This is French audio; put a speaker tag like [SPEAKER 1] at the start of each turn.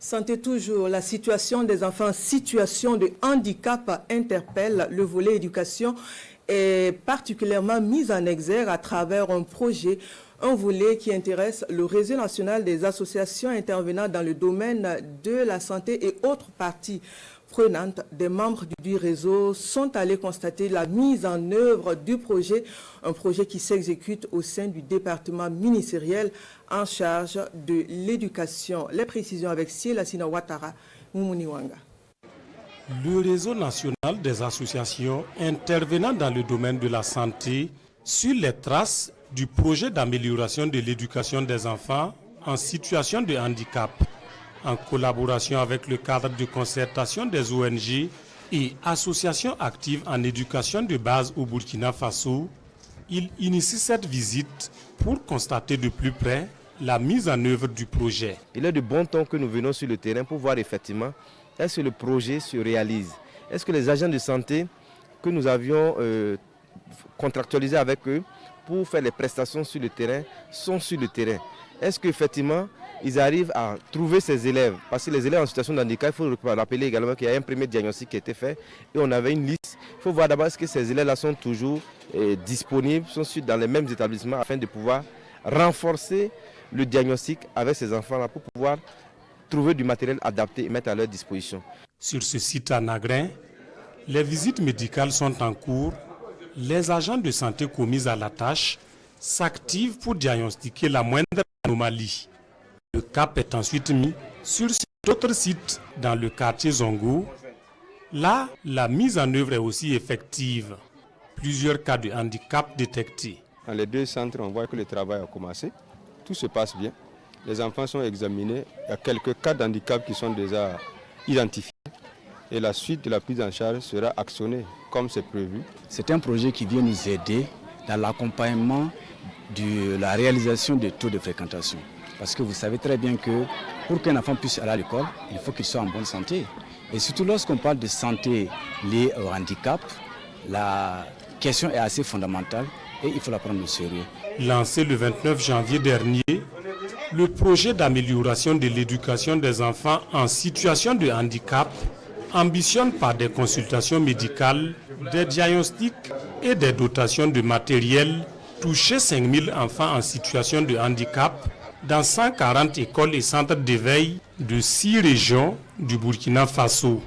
[SPEAKER 1] Santé toujours, la situation des enfants en situation de handicap interpelle. Le volet éducation est particulièrement mis en exergue à travers un volet qui intéresse le réseau national des associations intervenant dans le domaine de la santé et autres parties prenantes. Des membres du réseau sont allés constater la mise en œuvre du projet, un projet qui s'exécute au sein du département ministériel en charge de l'éducation. Les précisions avec Siela Sina Ouattara, Moumouni Wanga.
[SPEAKER 2] Le réseau national des associations intervenant dans le domaine de la santé sur les traces du projet d'amélioration de l'éducation des enfants en situation de handicap, en collaboration avec le cadre de concertation des ONG et associations actives en éducation de base au Burkina Faso, il initie cette visite pour constater de plus près la mise en œuvre du projet.
[SPEAKER 3] Il est de bon temps que nous venons sur le terrain pour voir effectivement est-ce que le projet se réalise. Est-ce que les agents de santé que nous avions contractualisés avec eux pour faire les prestations sur le terrain sont sur le terrain. Est-ce qu'effectivement ils arrivent à trouver ces élèves? Parce que les élèves en situation de handicap, il faut rappeler également qu'il y a un premier diagnostic qui a été fait et on avait une liste. Il faut voir d'abord est-ce que ces élèves-là sont toujours disponibles, sont dans les mêmes établissements afin de pouvoir renforcer le diagnostic avec ces enfants-là pour pouvoir trouver du matériel adapté et mettre à leur disposition.
[SPEAKER 2] Sur ce site à Nagrin, les visites médicales sont en cours. Les agents de santé commis à la tâche s'activent pour diagnostiquer la moindre anomalie. Le cap est ensuite mis sur d'autres sites dans le quartier Zongo. Là, la mise en œuvre est aussi effective. Plusieurs cas de handicap détectés.
[SPEAKER 4] Dans les deux centres, on voit que le travail a commencé. Tout se passe bien. Les enfants sont examinés. Il y a quelques cas d'handicap qui sont déjà identifiés. Et la suite de la prise en charge sera actionnée comme c'est prévu.
[SPEAKER 5] C'est un projet qui vient nous aider dans l'accompagnement de la réalisation des taux de fréquentation. Parce que vous savez très bien que pour qu'un enfant puisse aller à l'école, il faut qu'il soit en bonne santé. Et surtout lorsqu'on parle de santé liée au handicap, la question est assez fondamentale et il faut la prendre au sérieux.
[SPEAKER 2] Lancé le 29 janvier dernier, le projet d'amélioration de l'éducation des enfants en situation de handicap ambitionne par des consultations médicales, des diagnostics et des dotations de matériel toucher 5000 enfants en situation de handicap dans 140 écoles et centres d'éveil de 6 régions du Burkina Faso.